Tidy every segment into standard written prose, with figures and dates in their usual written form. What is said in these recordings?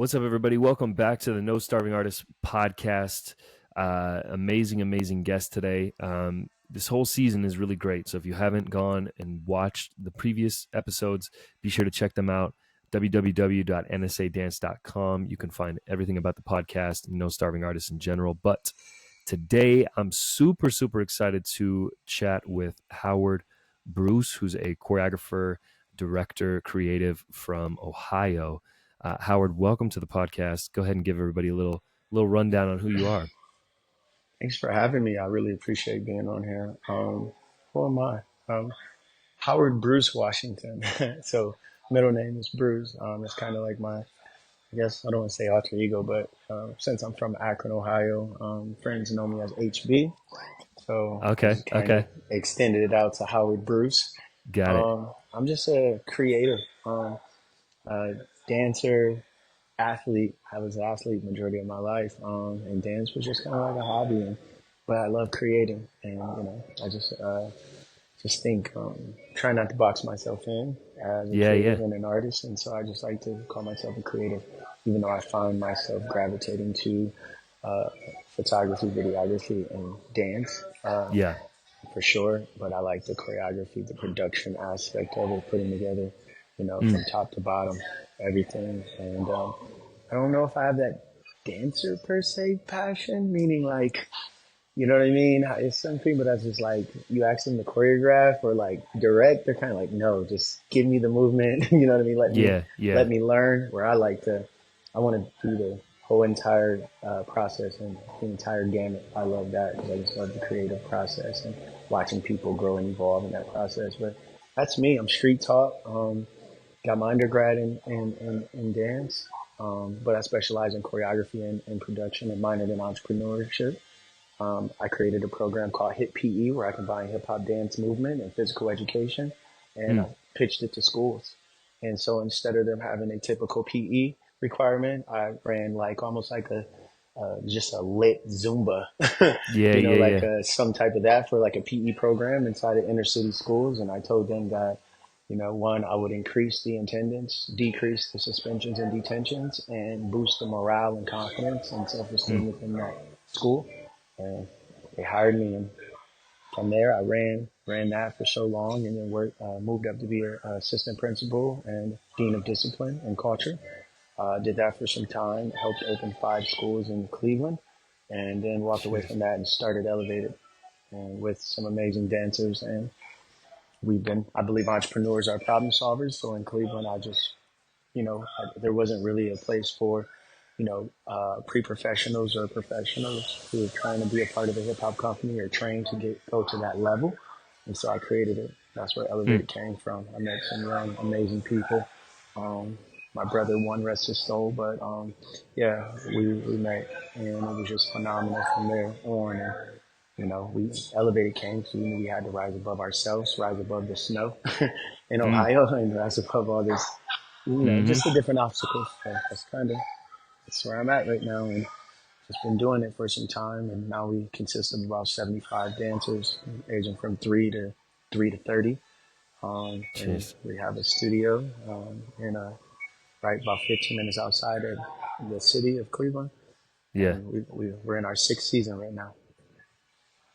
What's up, everybody? Welcome back to the No Starving Artist podcast. Amazing guest today. This whole season is really great. So if you haven't gone and watched the previous episodes, be sure to check them out. www.nsadance.com. You can find everything about the podcast and No Starving Artists in general. But today, I'm super excited to chat with Howard Bruce, who's a choreographer, director, creative from Ohio. Howard, welcome to the podcast. Go ahead and give everybody a little rundown on who you are. Thanks for having me. I really appreciate being on here. Who am I? Howard Bruce Washington. So middle name is Bruce. It's kind of like I guess I don't want to say alter ego, but since I'm from Akron, Ohio, friends know me as HB. So I Okay. just kind of extended it out to Howard Bruce. Got it. I'm just a creator, dancer, athlete. I was an athlete majority of my life, and dance was just kind of like a hobby. But I love creating, and I just think try not to box myself in as a creative and an artist, and so I just like to call myself a creative, even though I find myself gravitating to photography, videography, and dance. For sure. But I like the choreography, the production aspect of it, putting together, from top to bottom, everything. And I don't know if I have that dancer per se passion, meaning like, you know what I mean? It's some people that's just like, you ask them to choreograph or like direct, they're kind of like, no, just give me the movement. You know what I mean? Let me learn. Where I want to do the whole entire process and the entire gamut. I love that because I just love the creative process and watching people grow and evolve in that process. But that's me. I'm street taught. Got my undergrad in dance, but I specialize in choreography and production and minored in entrepreneurship. I created a program called Hip PE where I combine hip hop dance movement and physical education, and I pitched it to schools. And so instead of them having a typical PE requirement, I ran like almost like just a lit Zumba, some type of that for like a PE program inside of inner city schools. And I told them that, one, I would increase the attendance, decrease the suspensions and detentions, and boost the morale and confidence and self-esteem within that school. And they hired me, and from there I ran that for so long, and then moved up to be an assistant principal and dean of discipline and culture. Did that for some time, helped open 5 schools in Cleveland, and then walked away from that and started Elevated, and with some amazing dancers. And I believe entrepreneurs are problem solvers. So in Cleveland, there wasn't really a place for, pre-professionals or professionals who are trying to be a part of a hip hop company or trained to go to that level. And so I created it. That's where Elevated came from. I met some young, amazing people. My brother, one rest his soul, but we met, and it was just phenomenal from there on. And Elevated came to, we had to rise above ourselves, rise above the snow in Ohio, and rise above all this, just the different obstacles. So that's where I'm at right now, and just been doing it for some time. And now we consist of about 75 dancers, aging from 3 to 30. And we have a studio right about 15 minutes outside of the city of Cleveland. Yeah. And we're in our 6th season right now.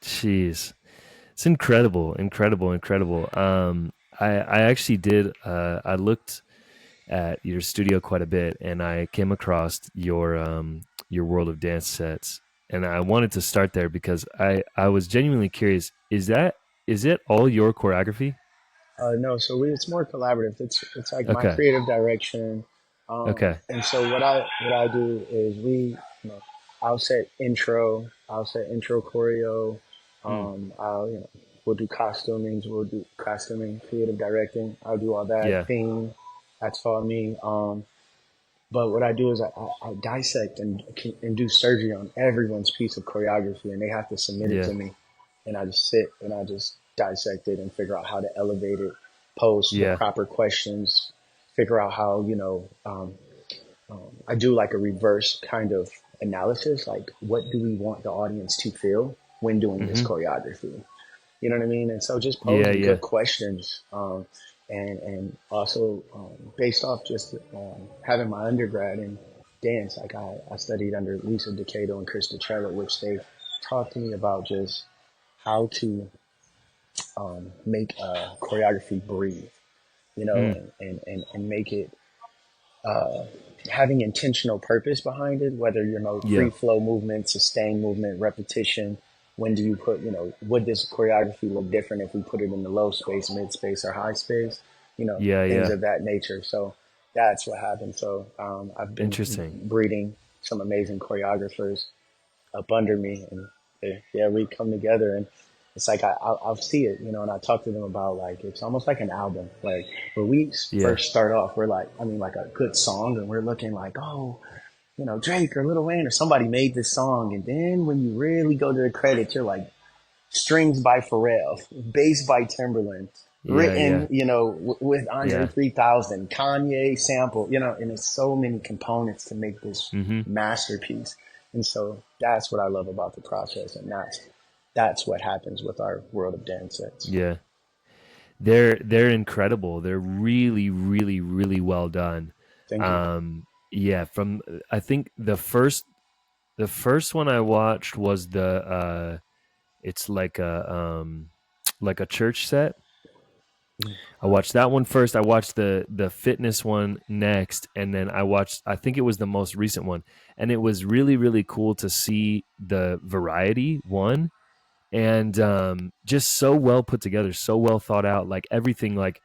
Jeez. It's incredible. I actually did, I looked at your studio quite a bit, and I came across your World of Dance sets, and I wanted to start there because I was genuinely curious. Is it all your choreography? No, so it's more collaborative. It's like my creative direction. And so what I do is I'll set intro choreo. We'll do costuming, creative directing. I'll do all that. Theme, that's all me. But what I do is I dissect and do surgery on everyone's piece of choreography, and they have to submit it to me. And I just sit and I just dissect it and figure out how to elevate it, pose the proper questions, figure out how, I do like a reverse kind of analysis, like what do we want the audience to feel when doing this choreography? You know what I mean? And so just posing good questions, and also based off just having my undergrad in dance. Like I studied under Lisa Decato and Krista Trella, which they taught to me about just how to make choreography breathe, Mm, and make it having intentional purpose behind it, whether yeah. free flow movement, sustained movement, repetition. When do you put, would this choreography look different if we put it in the low space, mid space, or high space? Yeah, Things yeah. of that nature. So that's what happened. So I've been Interesting. breeding some amazing choreographers up under me, and yeah, we come together, and it's like I'll see it, and I talk to them about, like, it's almost like an album. Like when we Yeah. first start off, we're like, I mean, like a good song, and we're looking like, oh, Drake or Lil Wayne or somebody made this song, and then when you really go to the credits, you're like, strings by Pharrell, bass by Timberland, Yeah, written, yeah. with Andre Yeah. 3000, Kanye sample, and it's so many components to make this Mhm. masterpiece. And so that's what I love about the process, and that's what happens with our world of dance sets. Yeah. They're incredible. They're really, really, really well done. Thank you. Yeah, from I think the first one I watched was it's like a church set. I watched that one first. I watched the fitness one next, and then I think it was the most recent one. And it was really, really cool to see the variety one, and just so well put together, so well thought out, like everything, like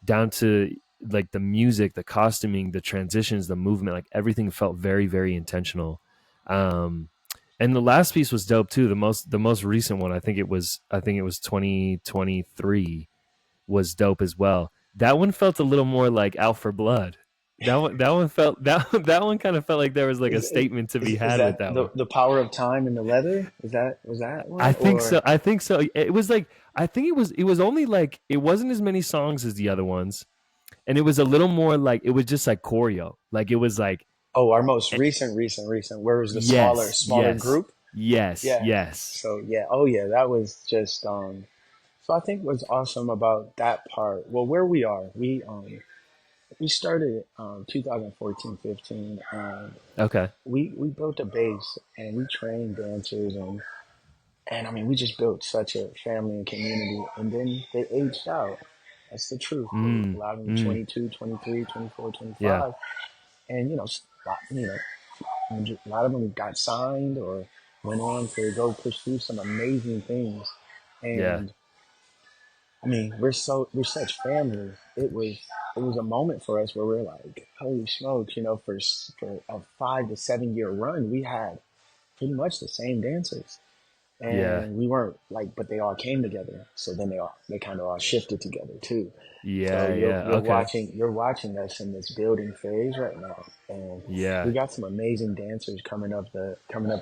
down to like the music, the costuming, the transitions, the movement, like everything felt very, very intentional. um and the last piece was dope too. The most recent one, I think it was 2023, was dope as well. That one felt a little more like Out for Blood. That one felt that one kind of felt like there was like a Is, statement to be is had with that that one. the power of time in the leather? Was that I one, think or so. I think so. It was like I think it was only like it wasn't as many songs as the other ones, and it was a little more like it was just like choreo. Like it was like oh, our most eh, recent, where was the smaller yes, smaller yes, group? yes, Yeah. yes. So yeah, oh yeah, that was just so I think what's awesome about that part, well, where we are, we started 2014, 15, and Okay. we built a base, and we trained dancers, and I mean, we just built such a family and community, and then they aged out. That's the truth. A Mm, lot of them mm, 22, 23, 24, yeah, 25, and a lot of them got signed or went on to go pursue some amazing things. yeah, And I mean, we're such family. It was a moment for us where we're like, holy smokes, for a 5 to 7 year run, we had pretty much the same dancers, yeah, and we weren't like, but they all came together. So then they kind of all shifted together too. So yeah, you're yeah. you're Okay. watching us in this building phase right now, and we Yeah, got some amazing dancers coming up the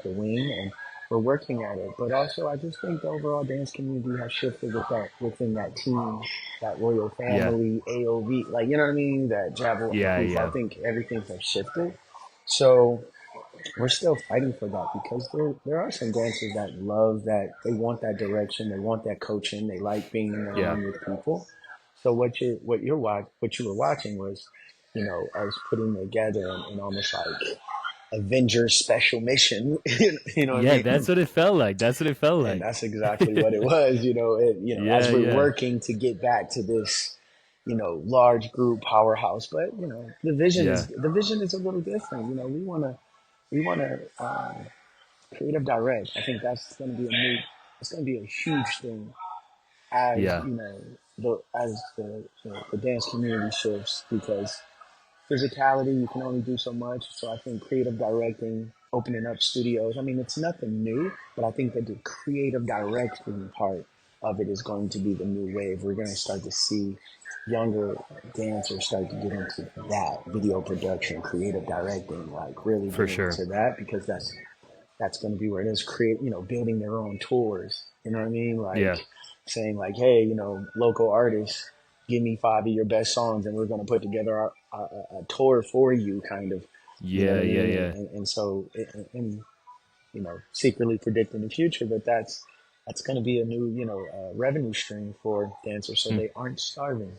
wing, and we're working at it. But also, I just think the overall dance community has shifted within that team, that royal yeah, family, AOV, like, you know what I mean, that Jabba and yeah, Poof. I yeah, think everything has shifted. So we're still fighting for that, because there are some dancers that love that, they want that direction, they want that coaching, they like being in the yeah, line with people. So what you were watching was, us putting together an almost like Avengers special mission. You know what I yeah. mean? That's what it felt like. That's what it felt And like. that's exactly what it was. As Yeah, we're yeah, working to get back to this, large group powerhouse. But yeah, the vision is a little different. We want to creative direct. I think that's going to be it's going to be a huge thing, as yeah, the dance community shifts, because physicality, you can only do so much. So I think creative directing, opening up studios, I mean, it's nothing new, but I think that the creative directing part of it is going to be the new wave. We're going to start to see younger dancers start to get into that video production, creative directing, like really for getting sure. into that, because that's going to be where it is. Building their own tours. You know what I mean? Yeah, Like saying like, hey, local artists, give me 5 of your best songs, and we're going to put together a tour for you, kind of. You know what yeah, I yeah, mean? yeah. And so, secretly predicting the future, but that's going to be a new, revenue stream for dancers, so Hmm. they aren't starving.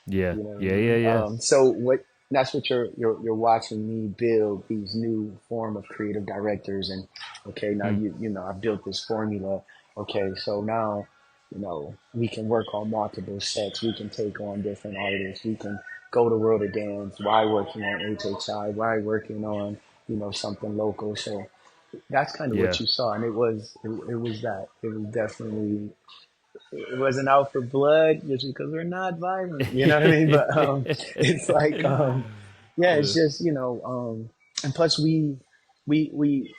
Yeah, You know what I yeah, yeah, mean? yeah. So what? that's what you're watching me build these new form of creative directors. And okay, now Mm, you know, I built this formula. Okay, so now, you know, we can work on multiple sets. We can take on different artists. We can go to World of Dance. Why working on HHI? Why working on, you know, something local? So that's kind of what yeah. you saw, and it was that. It was definitely, it wasn't out for blood just because we're not violent, you know what I mean? But it's like yeah, it's Uh, just, you know, and plus we we we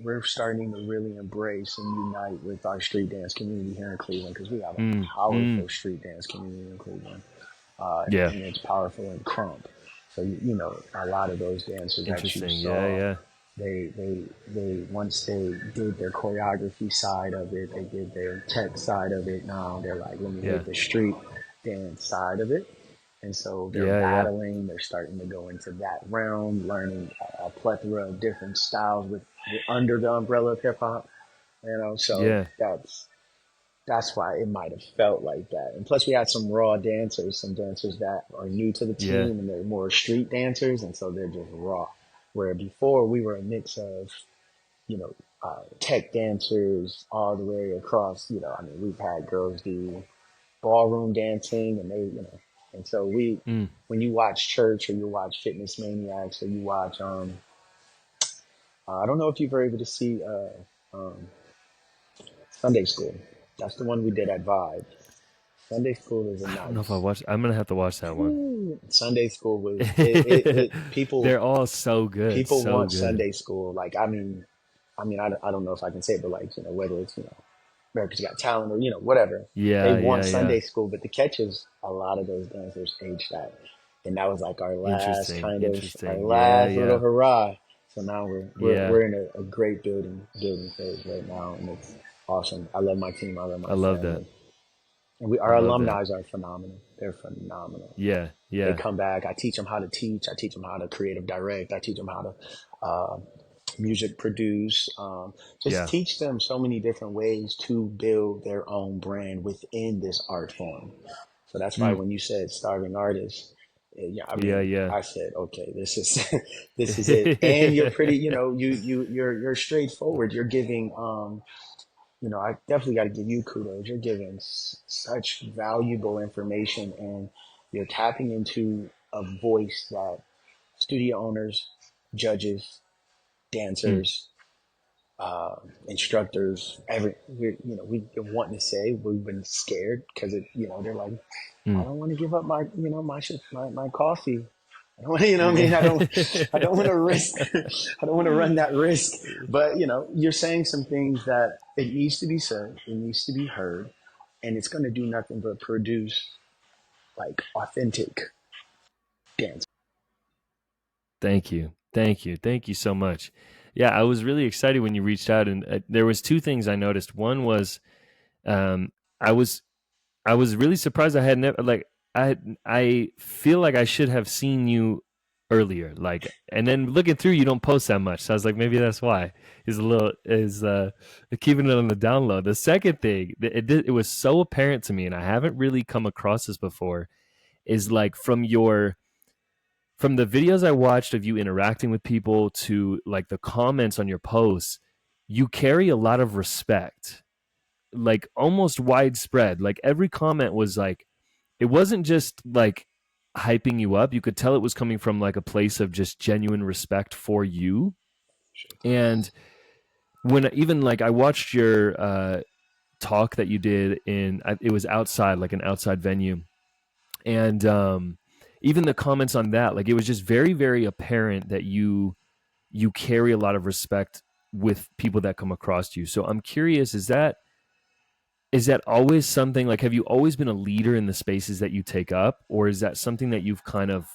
we're starting to really embrace and unite with our street dance community here in Cleveland, because we have a mm, mm, powerful street dance community in Cleveland, yeah. and it's powerful in Crump. So you know, a lot of those dancers that you Interesting. Yeah, saw, yeah, they once they did their choreography side of it, they did their tech side of it. Now they're like, let me yeah, hit the street dance side of it. And so they're yeah, yeah, battling. They're starting to go into that realm, learning a plethora of different styles with under the umbrella of hip hop. You know, so yeah, that's why it might have felt like that. And plus, we had some raw dancers, some dancers that are new to the yeah. team and they're more street dancers, and so they're just raw. Where before we were a mix of, you know, tech dancers all the way across. You know, I mean, we've had girls do ballroom dancing, and they, you know, and so Mm. when you watch church or you watch Fitness Maniacs or you watch, I don't know if you've ever able to see um, Sunday School. That's the one we did at Vibe. Sunday School is a I don't know if I nice. watched. I'm gonna have to watch that one. Sunday School was it They're all so good, people so want good. Sunday School. Like, I don't know if I can say it, but like, you know, whether it's, you know, America's Got Talent or, you know, whatever, they Yeah, want yeah, yeah. Sunday School. But the catch is a lot of those dancers aged out, and that was like Interesting, our interesting. Yeah, last little yeah, hurrah. So now yeah. we're in a great building phase right now, and it's awesome. I love my team. I love I my love that. family, and we I our love that. alumni are phenomenal. They're phenomenal. Yeah, They yeah, come back. I teach them how to teach. I teach them how to creative direct. I teach them how to uh, music produce. Just yeah. teach them so many different ways to build their own brand within this art form. So that's why Mm. when you said starving artist, yeah, I Yeah, mean, yeah. I said, okay, this is this is it. And you're pretty, you know, you're straightforward. You're giving, you know, I definitely got to give you kudos. You're giving such valuable information, and you're tapping into a voice that studio owners, judges, Mm, dancers, instructors, we've been wanting to say, we've been scared because you know, they're like, I mm. don't want to give up my, you know, my coffee. I don't want to, you know what I mean? I don't want to risk, I don't want to run that risk. But, you know, you're saying some things that it needs to be said, it needs to be heard, and it's going to do nothing but produce like authentic dance. Thank you. Thank you. Thank you so much. Yeah, I was really excited when you reached out, and there was two things I noticed. One was um, I was I was really surprised I had never like I feel like I should have seen you earlier. Like, and then looking through, you don't post that much. So I was like, maybe that's why. Is a little is keeping it on the down low. The second thing, it was so apparent to me, and I haven't really come across this before. Is like from the videos I watched of you interacting with people to like the comments on your posts, you carry a lot of respect, like almost widespread. Like every comment was like, it wasn't just like hyping you up. You could tell it was coming from like a place of just genuine respect for you. And when even like I watched your talk that you did in, it was outside, like an outside venue. And even the comments on that, like it was just very, very apparent that you carry a lot of respect with people that come across you. So I'm curious, is that always something, like have you always been a leader in the spaces that you take up, or is that something that you've kind of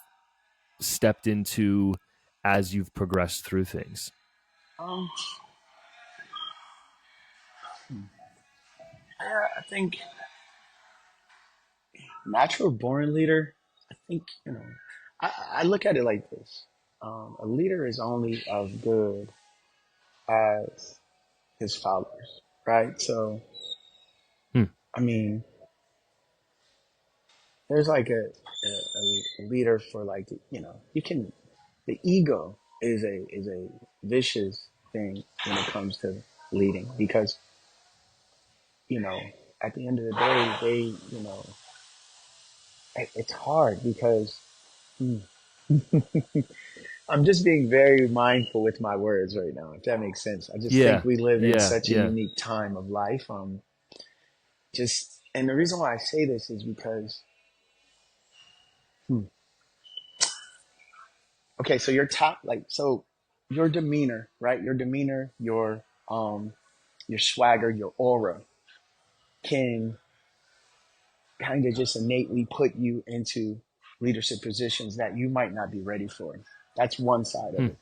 stepped into as you've progressed through things? Um, yeah, I think natural born leader. I think, you know, I look at it like this: a leader is only as good as his followers, right? So, Hmm. I mean, there's like a leader for like, you can, the ego is a vicious thing when it comes to leading because, you know, at the end of the day, it's hard because hmm, I'm just being very mindful with my words right now, if that makes sense. I just think Yeah. we live in Yeah. such a Yeah. unique time of life. And the reason why I say this is because, hmm, okay, so so your demeanor, right? Your demeanor, your swagger, your aura can kind of just innately put you into leadership positions that you might not be ready for. That's one side of Hmm. it.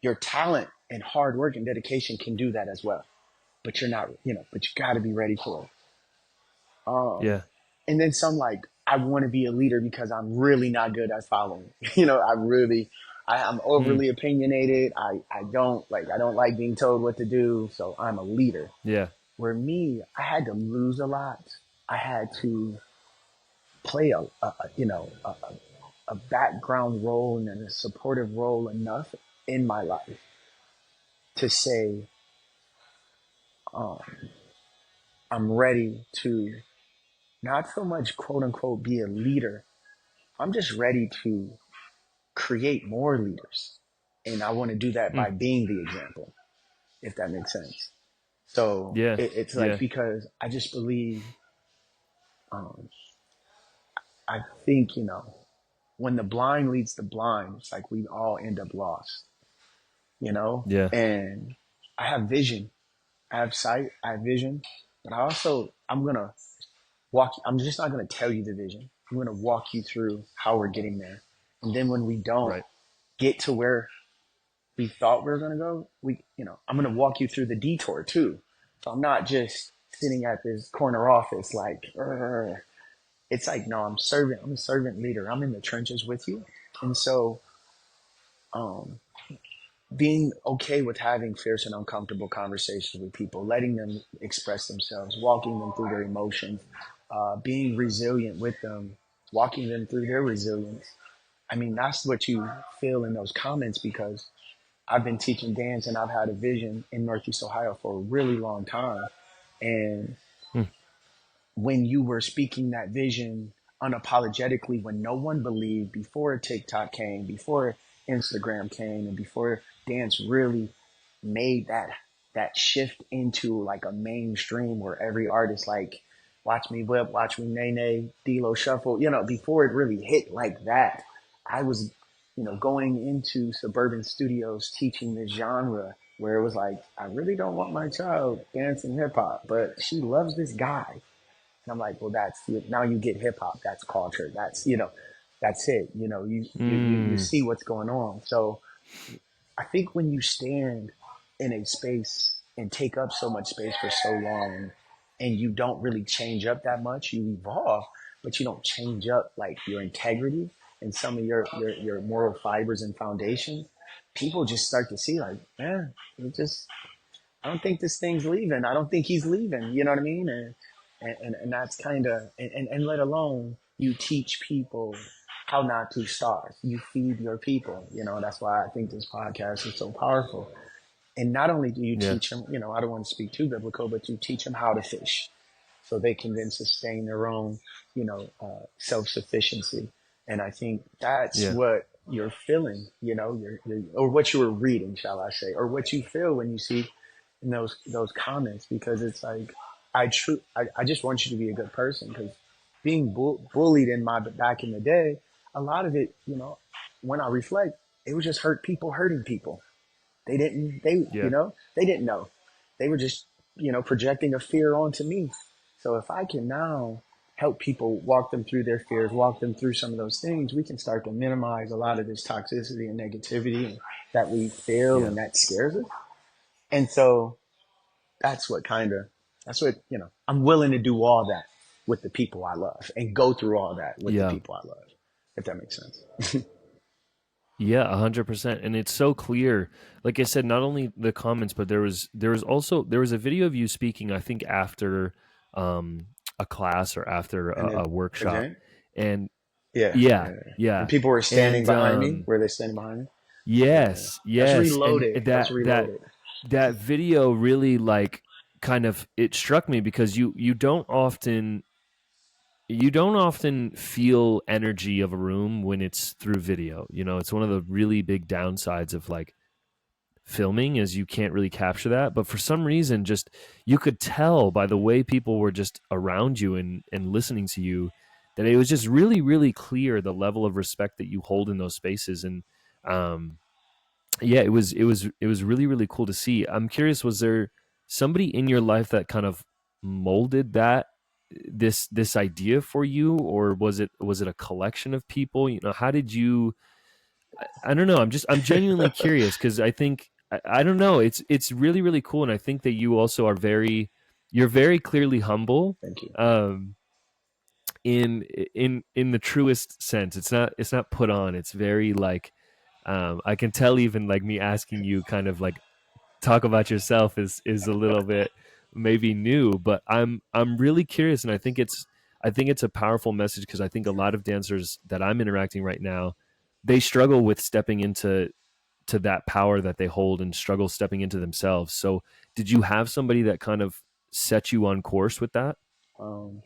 Your talent and hard work and dedication can do that as well, but you're not, but you got to be ready for it. Um, Yeah. and then some like, I want to be a leader because I'm really not good at following. I'm Hmm. overly opinionated. I don't like being told what to do. So I'm a leader. Yeah. Where me, I had to lose a lot. I had to play a background role and a supportive role enough in my life to say, um, I'm ready to not so much quote unquote be a leader. I'm just ready to create more leaders. And I want to do that Hmm. by being the example, if that makes sense. So Yeah. it's like, Yeah. because I just believe, um, I think, when the blind leads the blind, it's like we all end up lost, Yeah. and I have vision, I have sight, I have vision, but I'm just not going to tell you the vision. I'm going to walk you through how we're getting there. And then when we don't Right. get to where we thought we were going to go, I'm going to walk you through the detour too. So I'm not just sitting at this corner office like, "Urgh." It's like, no, I'm a servant leader. I'm in the trenches with you. And so, um, being okay with having fierce and uncomfortable conversations with people, letting them express themselves, walking them through their emotions, being resilient with them, walking them through their resilience. I mean, that's what you feel in those comments because I've been teaching dance and I've had a vision in Northeast Ohio for a really long time. And Hmm. when you were speaking that vision unapologetically, when no one believed, before TikTok came, before Instagram came, and before dance really made that shift into like a mainstream where every artist like Watch Me Whip, Watch Me Nay Nay, D-Lo Shuffle, before it really hit like that, I was, going into suburban studios teaching this genre where it was like, I really don't want my child dancing hip hop, but she loves this guy. And I'm like, well, now you get hip hop. That's culture. That's it. You Mm. see what's going on. So I think when you stand in a space and take up so much space for so long and you don't really change up that much, you evolve, but you don't change up like your integrity and some of your moral fibers and foundation, people just start to see like, man, I don't think this thing's leaving. I don't think he's leaving. You know what I mean? And that's kind of, and let alone you teach people how not to starve. You feed your people. That's why I think this podcast is so powerful. And not only do you Yeah. teach them, I don't want to speak too biblical, but you teach them how to fish so they can then sustain their own, self sufficiency. And I think that's Yeah. what you're feeling, or what you were reading, shall I say, or what you feel when you see in those comments, because it's like I just want you to be a good person because being bullied in my back in the day, a lot of it, when I reflect, it was just people hurting people. Yeah. They didn't know. They were just, projecting a fear onto me. So if I can now help people walk them through their fears, walk them through some of those things, we can start to minimize a lot of this toxicity and negativity that we feel Yeah. and that scares us. And so that's what I'm willing to do all that with the people I love and go through all that with the Yeah. people I love, if that makes sense. Yeah, 100%. And it's so clear. Like I said, not only the comments, but there was a video of you speaking, I think after a class or after And a then, workshop. Ajay? And Yeah, Yeah, yeah. And yeah. people were standing And behind me. Were they standing behind me? Yeah. yes, That's yes. And reloaded. That's reloaded. that video really like kind of it struck me because you don't often feel energy of a room when it's through video. You know, it's one of the really big downsides of like filming is you can't really capture that. But for some reason, just you could tell by the way people were just around you and listening to you that it was just really, really clear the level of respect that you hold in those spaces. And um, yeah, it was really, really cool to see. I'm curious, was there somebody in your life that kind of molded that this idea for you, or was it a collection of people? You know, how did you I don't know. I'm genuinely curious because I think I don't know. It's really, really cool, and I think that you also are you're very clearly humble. Thank you. Um, in in the truest sense. It's not put on. It's very like I can tell even like me asking you kind of like talk about yourself is a little bit maybe new, but I'm really curious, and I think it's a powerful message because I think a lot of dancers that I'm interacting right now, they struggle with stepping into to that power that they hold and struggle stepping into themselves. So, did you have somebody that kind of set you on course with that? Um,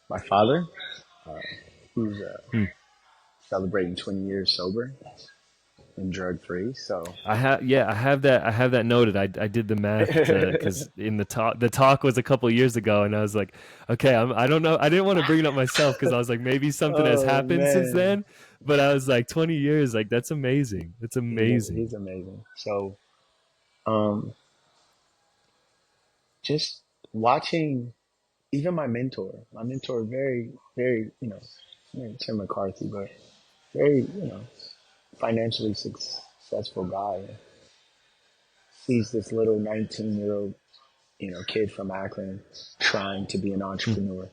my father, uh, who's Hmm. celebrating 20 years sober and drug free. So, I have that noted. I did the math because in the talk was a couple of years ago, and I was like, okay, I don't know. I didn't want to bring it up myself because I was like, maybe something has oh happened since man, then. But I was like, 20 years, like that's amazing. That's he's amazing. amazing. So, um, just watching even my mentor, very, very, Tim McCarthy, but very, financially successful guy, sees this little 19-year-old, kid from Akron trying to be an Hmm. entrepreneur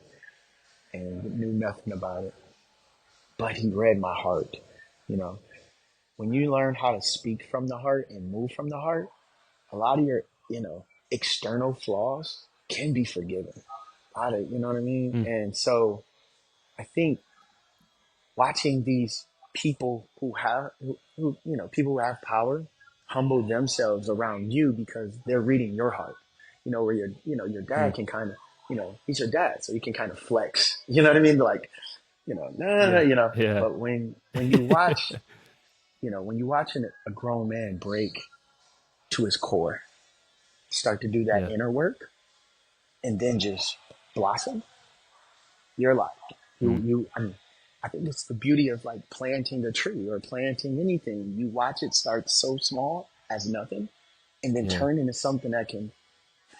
and knew nothing about it. But he read my heart. You know, when you learn how to speak from the heart and move from the heart, a lot of your, external flaws can be forgiven. A lot of, you know what I mean? Hmm. And so I think watching these people people who have power humble themselves around you because they're reading your heart. Where your Hmm. dad can kind of, he's your dad, so he can kind of flex. You know what I mean? Like, nah, Yeah. Yeah. But when you watch, when you watch a grown man break to his core, start to do that Yeah. inner work, and then just blossom, you're like, Hmm. I mean, I think it's the beauty of like planting a tree or planting anything. You watch it start so small as nothing, and then Yeah. turn into something that can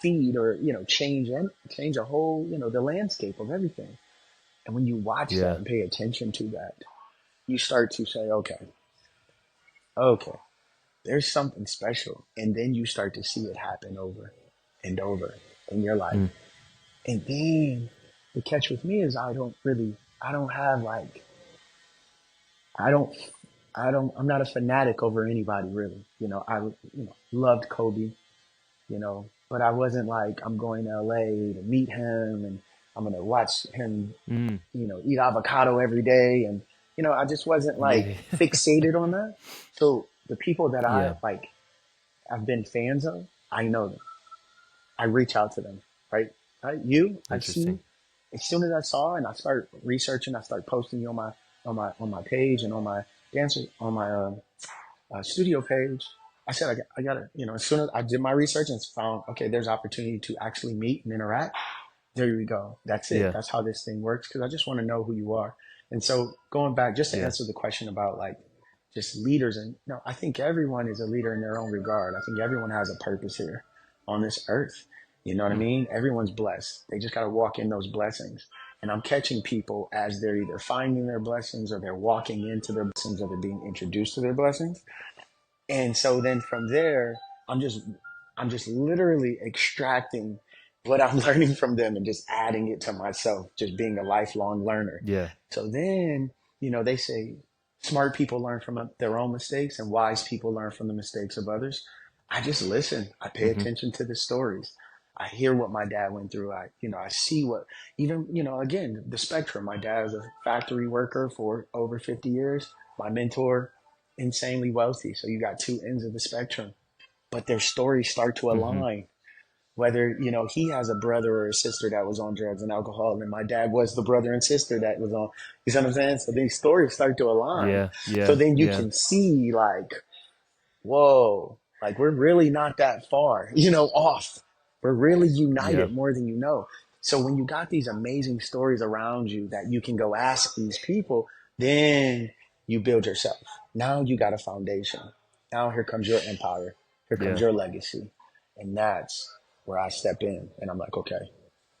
feed or change a whole the landscape of everything. And when you watch that Yeah. and pay attention to that, you start to say, okay, there's something special, and then you start to see it happen over and over in your life. Hmm. And then the catch with me is I don't have like I don't, I'm not a fanatic over anybody really. Loved Kobe, but I wasn't like, I'm going to LA to meet him and I'm going to watch him, Hmm. eat avocado every day. And, I just wasn't like Yeah. fixated on that. So the people that Yeah. I've been fans of, I know them. I reach out to them, right? Right? I've Interesting. seen, as soon as I saw and I start researching, I start posting you on my page and on my dancer on my studio page. I said I got to as soon as I did my research and found okay, there's opportunity to actually meet and interact. There we go. That's it. Yeah. That's how this thing works because I just want to know who you are. And so going back just to Yeah. answer the question about like just leaders and I think everyone is a leader in their own regard. I think everyone has a purpose here on this earth. You know what I Hmm. mean? Everyone's blessed. They just got to walk in those blessings. And I'm catching people as they're either finding their blessings or they're walking into their blessings or they're being introduced to their blessings. And so then from there, I'm just I'm just literally extracting what I'm learning from them and just adding it to myself, just being a lifelong learner. Yeah. So then, they say smart people learn from their own mistakes and wise people learn from the mistakes of others. I just listen. I pay Hmm. attention to the stories. I hear what my dad went through. I see what, even, again, the spectrum. My dad was a factory worker for over 50 years. My mentor, insanely wealthy. So you got two ends of the spectrum, but their stories start to Hmm. align. Whether, he has a brother or a sister that was on drugs and alcohol, and my dad was the brother and sister that was on, you see what I'm saying? So these stories start to align. Yeah, So yeah, then you yeah, can see, like, whoa, like we're really not that far, off. We're really yeah, united more than you know. So when you got these amazing stories around you that you can go ask these people, then you build yourself. Now you got a foundation. Now here comes your empire. Here comes yeah, your legacy. And that's where I step in and I'm like, okay,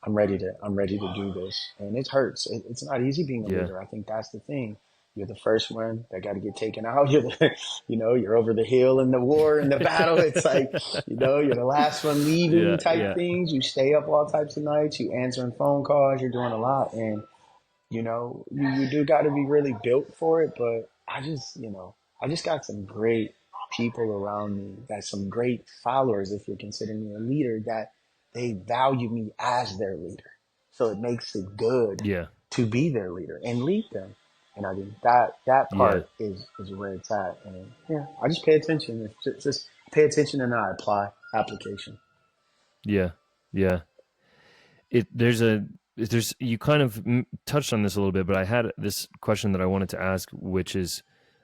I'm ready to do this. And it hurts. It's not easy being a yeah, leader. I think that's the thing. You're the first one that got to get taken out. You're over the hill in the war in the battle. It's like, you're the last one leaving yeah, type yeah, things. You stay up all types of nights. You answering phone calls. You're doing a lot. And, you do got to be really built for it. But I just got some great people around me, got some great followers, if you're considering me a leader, that they value me as their leader. So it makes it good yeah, to be their leader and lead them. And I think that yeah, part is where it's at. And yeah, I just pay attention. It's just pay attention and I apply application. yeah, yeah. There's you kind of touched on this a little bit, but I had this question that I wanted to ask, which is,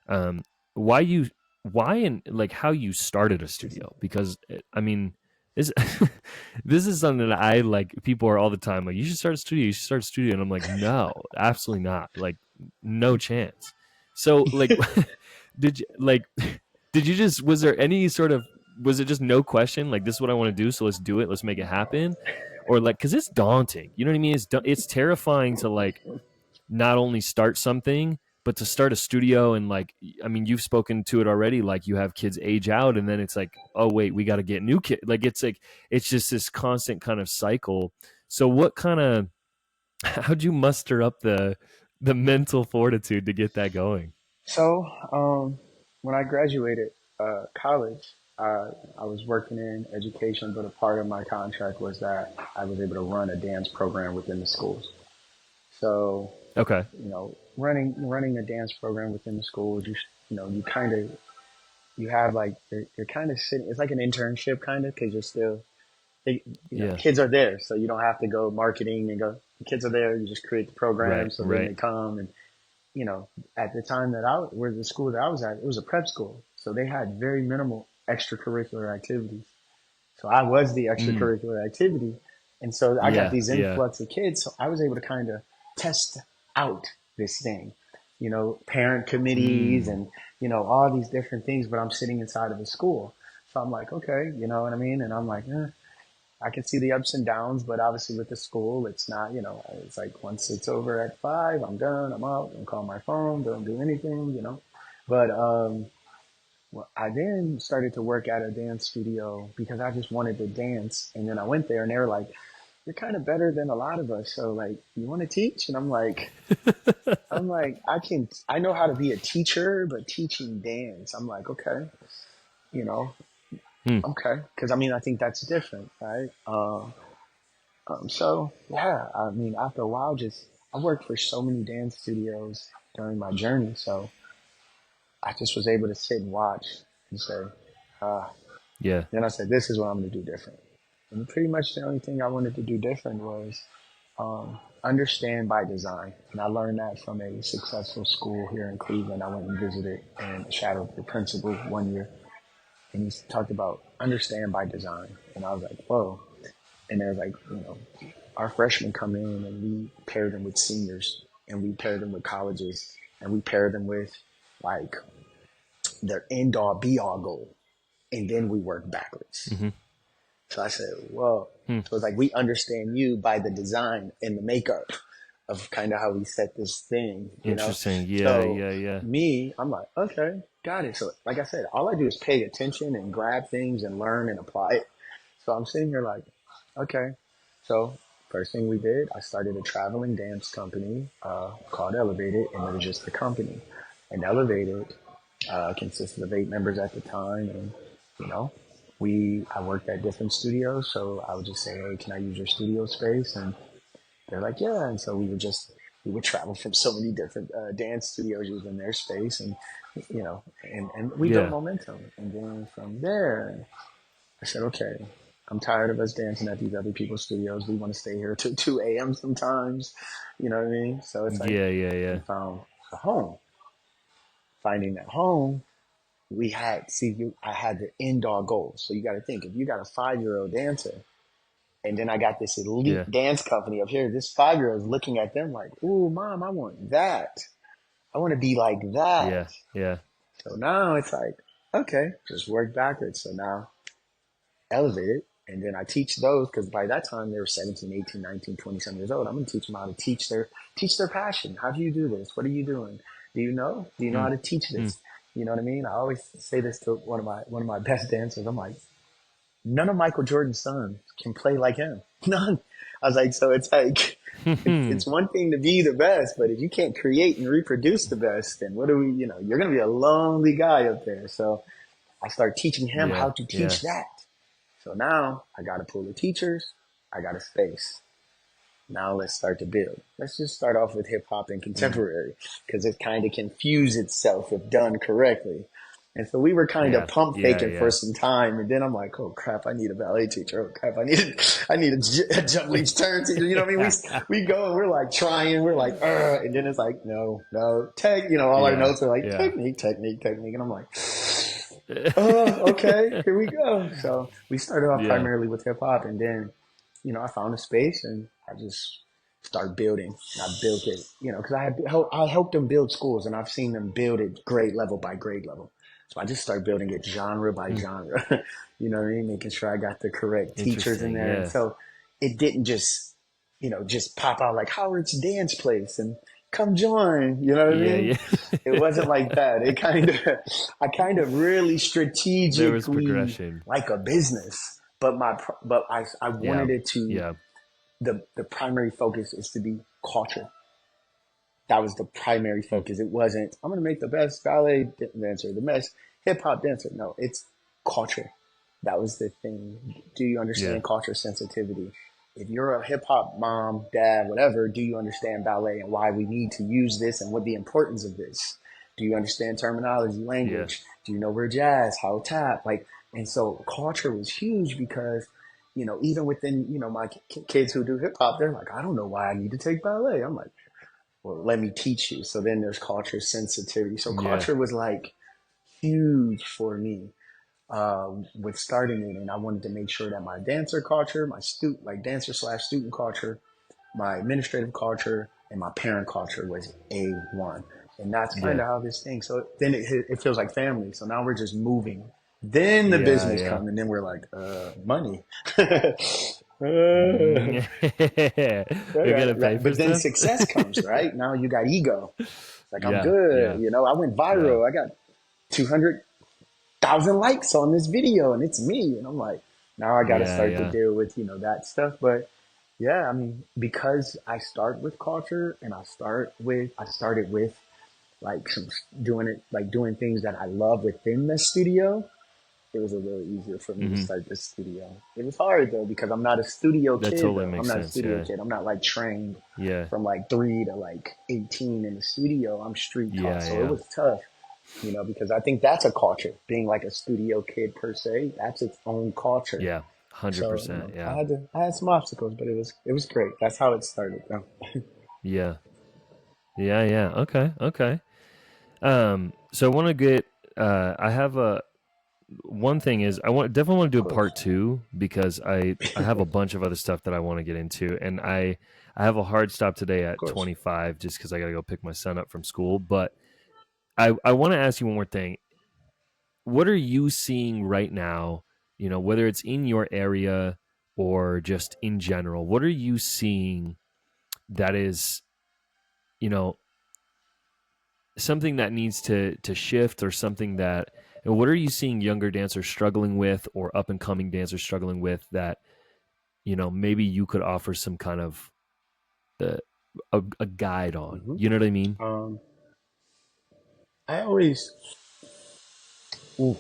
um, why you why and like how you started a studio? Because I mean, this this is something that I like. People are all the time like, you should start a studio, you should start a studio, and I'm like, no, absolutely not, like no chance. So like, did you like? Did you just was there any sort of was it just no question like this is what I want to do, so let's do it, let's make it happen? Or like because it's daunting, you know what I mean? It's terrifying to like not only start something but to start a studio. And like, I mean, you've spoken to it already, like you have kids age out and then it's like, oh wait, we got to get new kids. Like it's just this constant kind of cycle. So what kind of how'd you muster up the mental fortitude to get that going? So when I graduated college, I was working in education, but a part of my contract was that I was able to run a dance program within the schools. So Okay. running a dance program within the schools, you kind of you have like you're kind of sitting. It's like an internship kind of because you're still they, Yeah. kids are there, so you don't have to go marketing and go. The kids are there. You just create the program, Right. so then Right. they come and you know. At the time that where the school that I was at, it was a prep school, so they had very minimal extracurricular activities. So I was the Mm. extracurricular activity. And so I got Yeah. these Yeah. influx of kids. So I was able to kind of test out this thing, parent committees Mm. and, all these different things, but I'm sitting inside of a school. So I'm like, okay, you know what I mean? And I'm like, I can see the ups and downs, but obviously with the school, it's not, it's like once it's over at 5, I'm done, I'm out, don't call my phone, don't do anything. But well, I then started to work at a dance studio because I just wanted to dance. And then I went there and they were like, you're kind of better than a lot of us. So like, you want to teach? And I'm like, I know how to be a teacher, but teaching dance, I'm like, okay, you know, Hmm. okay. Cause I mean, I think that's different. Right. So yeah, I mean, after a while, I worked for so many dance studios during my journey. So I just was able to sit and watch and say, ah, Yeah. then I said, this is what I'm going to do different. And pretty much the only thing I wanted to do different was understand by design. And I learned that from a successful school here in Cleveland. I went and visited and shadowed the principal 1 year. And he talked about understand by design. And I was like, whoa. And there's like, our freshmen come in and we pair them with seniors and we pair them with colleges and we pair them with like their end all be all goal. And then we work backwards. Hmm. So I said, whoa. Hmm. So it's like we understand you by the design and the makeup of kind of how we set this thing. Interesting. Yeah. So Yeah. Yeah. me, I'm like, okay, got it. So like I said, all I do is pay attention and grab things and learn and apply it. So I'm sitting here like, okay. So first thing we did, I started a traveling dance company called Elevated, and it was just the company. And Elevated consisted of 8 members at the time, and you know I worked at different studios, so I would just say, hey, can I use your studio space? And they're like, yeah. And so we would travel from so many different dance studios using their space, and and we built Yeah. momentum. And then from there, I said, okay, I'm tired of us dancing at these other people's studios. We want to stay here till 2 a.m. sometimes. You know what I mean? So it's like Yeah. Yeah. we Yeah. found a home. Finding that home, I had the end all goal. So you got to think, if you got a 5-year-old dancer, and then I got this elite Yeah. dance company up here, this 5-year-old is looking at them like, ooh, mom, I want that. I want to be like that. Yeah. Yeah. So now it's like, okay, just work backwards. So now elevated. And then I teach those because by that time they were 17, 18, 19, 20 some years old. I'm going to teach them how to teach their passion. How do you do this? What are you doing? Do you know? Do you know how Mm, to teach mm, this? You know what I mean? I always say this to one of my best dancers. I'm like, none of Michael Jordan's sons can play like him. None. I was like, so it's like, it's one thing to be the best, but if you can't create and reproduce the best, then what do we, you're going to be a lonely guy up there. So I start teaching him yeah. how to Yeah. teach that. So now I got a pool of teachers. I got a space. Now let's start to build. Let's just start off with hip hop and Mm, contemporary because it kind of can fuse itself if done correctly. And so we were kind of yeah. pump Yeah. faking for Yeah. some time, and then I'm like, "Oh crap! I need a ballet teacher. Oh crap! I need a jump leaps turn teacher." You know what I mean? We go and we're like trying, we're like, and then it's like, no, no, tech. All our Yeah. notes are like Yeah. technique, technique, technique, and I'm like, okay, here we go. So we started off Yeah. primarily with hip hop, and then, I found a space and I just started building. I built it, because I helped them build schools, and I've seen them build it grade level by grade level. So I just started building it genre by Mm, genre. You know what I mean? Making sure I got the correct teachers in interesting. there, and Yeah. so it didn't just, just pop out like Howard's dance place and come join. You know what I Yeah. mean? Yeah. It wasn't like that. I kind of really There was strategically progression. like a business, but I Yeah. wanted it to, Yeah. the primary focus is to be culture. That was the primary Mm, focus. It wasn't, I'm going to make the best ballet dancer, the best hip hop dancer. No, it's culture. That was the thing. Do you yeah. understand culture sensitivity? If you're a hip hop mom, dad, whatever, do you understand ballet and why we need to use this and what the importance of this? Do you understand terminology, Yeah. language? Do you know where jazz, how tap? And so culture was huge because, even within, my kids who do hip hop, they're like, I don't know why I need to take ballet. I'm like, well, let me teach you. So then there's culture sensitivity. So Yeah. culture was like huge for me with starting it, and I wanted to make sure that my dancer culture, my student like dancer slash student culture, my administrative culture, and my parent culture was A1. And that's kind Yeah. of how this thing. So then it feels like family. So now we're just moving. Then the Yeah. business Yeah. comes, and then we're like, money. Mm. We Right, gotta pay right. for But then stuff. success comes, right? Now you got ego. It's like, I'm Yeah. good. Yeah. I went Yeah. viral. I got 200,000 likes on this video and it's me. And I'm like, now I got to Yeah. start to Yeah. deal with, that stuff. But yeah, I mean, because I start with culture and I started with like doing things that I love within the studio. It was a little easier for me to Hmm. start this studio. It was hard though because I'm not a studio That kid totally though. I'm makes not a sense. studio Yeah. kid. I'm not like trained Yeah. from like 3 to like 18 in the studio. I'm street taught, Yeah. so it Yeah. was tough, because I think that's a culture. Being like a studio kid per se, that's its own culture. Yeah. So 100%. Yeah. I had some obstacles, but it was great. That's how it started though. Yeah. Yeah. Yeah. Okay. Okay. So I want to get. I have a one thing is I want definitely want to Of do a course. part two because I have a bunch of other stuff that I want to get into, and I have a hard stop today Of at course. 25 just because I got to go pick my son up from school. But I want to ask you one more thing. What are you seeing right now? Whether it's in your area or just in general, what are you seeing that is, you know, something that needs to shift or something that what are you seeing younger dancers struggling with or up and coming dancers struggling with that maybe you could offer some kind of uh, a guide on, hmm you know what I mean? Um, I always, ooh,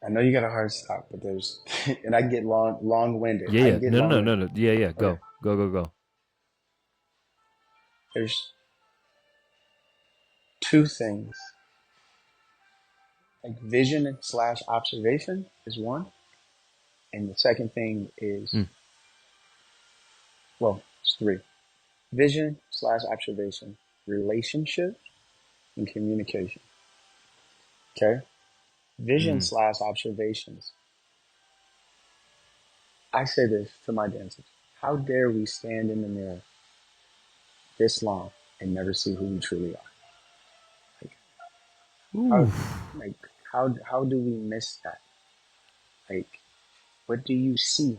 I know you got a hard stop, but there's, and I get long winded. Yeah, I yeah. get No, long no, no, winded. no, no. Yeah, yeah. Okay. Go, go, go, go. There's two things, like vision slash observation is one. And the second thing is, Mm, well, it's three: vision slash observation, relationship, and communication. Okay. Vision mm. slash observations. I say this to my dancers: how dare we stand in the mirror this long and never see who we truly are? Like Ooh. how, like how do we miss that? Like, what do you see?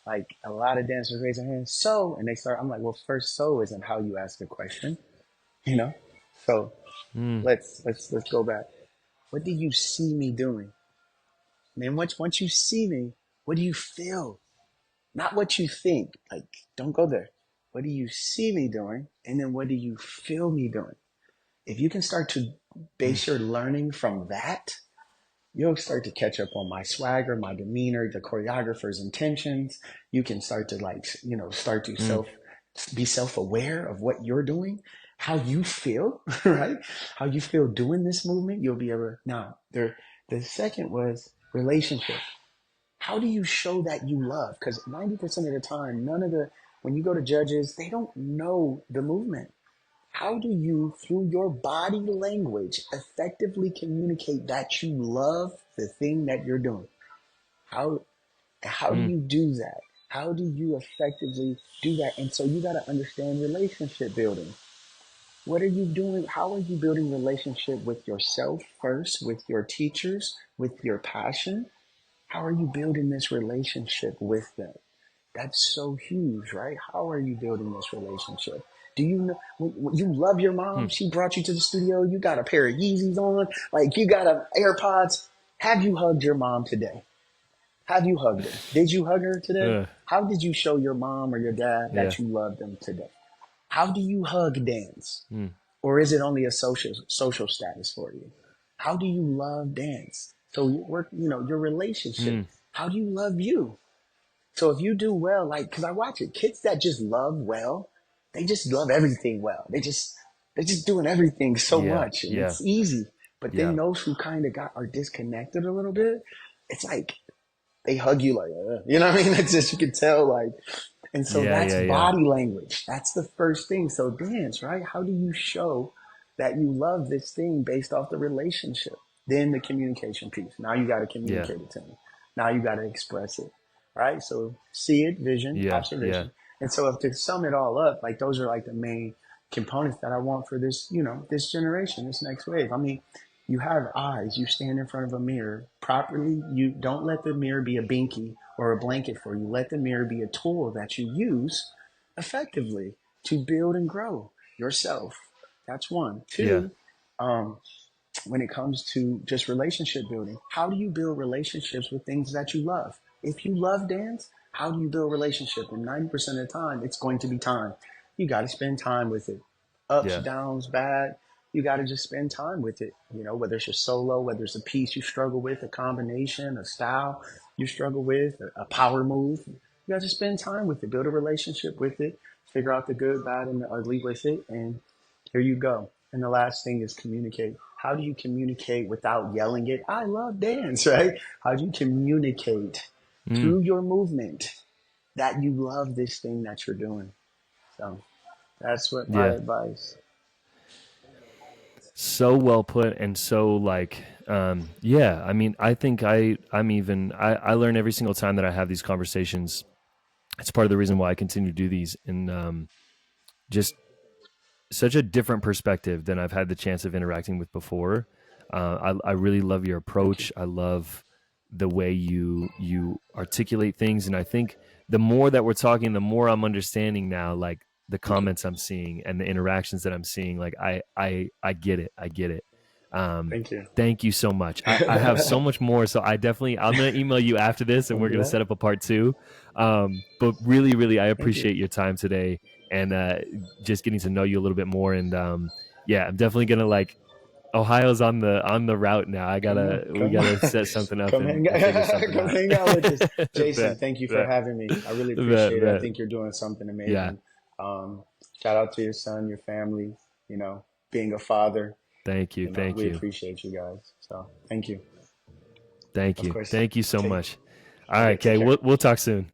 Like, a lot of dancers raise their hands, so, and they start. I'm like, well, first, so isn't how you ask a question, you know. So Mm, let's go back. What do you see me doing? And then once you see me, what do you feel? Not what you think. Like, don't go there. What do you see me doing? And then what do you feel me doing? If you can start to mm, base your learning from that, you'll start to catch up on my swagger, my demeanor, the choreographer's intentions. You can start to, like, start to mm, be self-aware of what you're doing, how you feel, right? How you feel doing this movement. You'll be able to, now there. The second was relationship. How do you show that you love? Because 90% of the time, when you go to judges, they don't know the movement. How do you, through your body language, effectively communicate that you love the thing that you're doing? How how do mm, you do that? How do you effectively do that? And so you got to understand relationship building. What are you doing? How are you building relationship with yourself first, with your teachers, with your passion? How are you building this relationship with them? That's so huge, right? How are you building this relationship? Do you know you love your mom? mm. She brought you to the studio. You got a pair of Yeezys on, like you got a AirPods. Have you hugged your mom today? Have you hugged her? Did you hug her today? Uh, How did you show your mom or your dad yeah. that you love them today? How do you hug dance? Mm, Or is it only a social status for you? How do you love dance? So your relationship. mm. How do you love you? So if you do well, like, cause I watch it, kids that just love well, they just love everything well. They're just doing everything so Yeah, much and yeah, it's easy. But then yeah, those who kind of are disconnected a little bit, it's like they hug you like, you know what I mean? It's just, you can tell, like, and so yeah, that's yeah, yeah, body language. That's the first thing. So dance, right? How do you show that you love this thing based off the relationship? Then the communication piece. Now you got to yeah, communicate it to me. Now you got to express it, right? So see it, vision, yeah, yeah, observation. And so if to sum it all up, like those are like the main components that I want for this, this generation, this next wave. I mean, you have eyes. You stand in front of a mirror properly. You don't let the mirror be a binky or a blanket for you. Let the mirror be a tool that you use effectively to build and grow yourself. That's one. yeah. Two, um, when it comes to just relationship building, how do you build relationships with things that you love? If you love dance, how do you build relationship? And 90% of the time, it's going to be time. You got to spend time with it. Ups, Yeah. downs, bad. You got to just spend time with it. Whether it's your solo, whether it's a piece you struggle with, a combination, a style you struggle with, a power move. You got to spend time with it, build a relationship with it, figure out the good, bad, and the ugly with it, and here you go. And the last thing is communicate. How do you communicate without yelling it? I love dance, right? How do you communicate Mm, through your movement that you love this thing that you're doing? So that's what my yeah. advice. So well put and so like yeah, I mean, I think I learn every single time that I have these conversations. It's part of the reason why I continue to do these and just such a different perspective than I've had the chance of interacting with before. I really love your Thank you. approach. I love the way you articulate things, and I think the more that we're talking, the more I'm understanding now. Like the Thank you. comments I'm seeing and the interactions that I'm seeing, like I get it. I get it. Um, Thank you. thank you so much. I have so much more, so I'm gonna email you after this, and Don't we're do gonna that. set up a part two. But really, really, I Thank you. appreciate your time today and just getting to know you a little bit more. And yeah, I'm definitely gonna like Ohio's on the route now. We gotta set something up come hang and figure something come out. hang out with us, Jason. Bet, Thank you for bet, having me. I really bet, appreciate it. I bet. think you're doing something Yeah. amazing. Shout out to your son, your family. You know, being a father. Thank you. You know, Thank we you. appreciate you guys. So thank you. Thank Of you. course. Thank you so Take much. All Okay. right, Take Kay. care. We'll talk soon.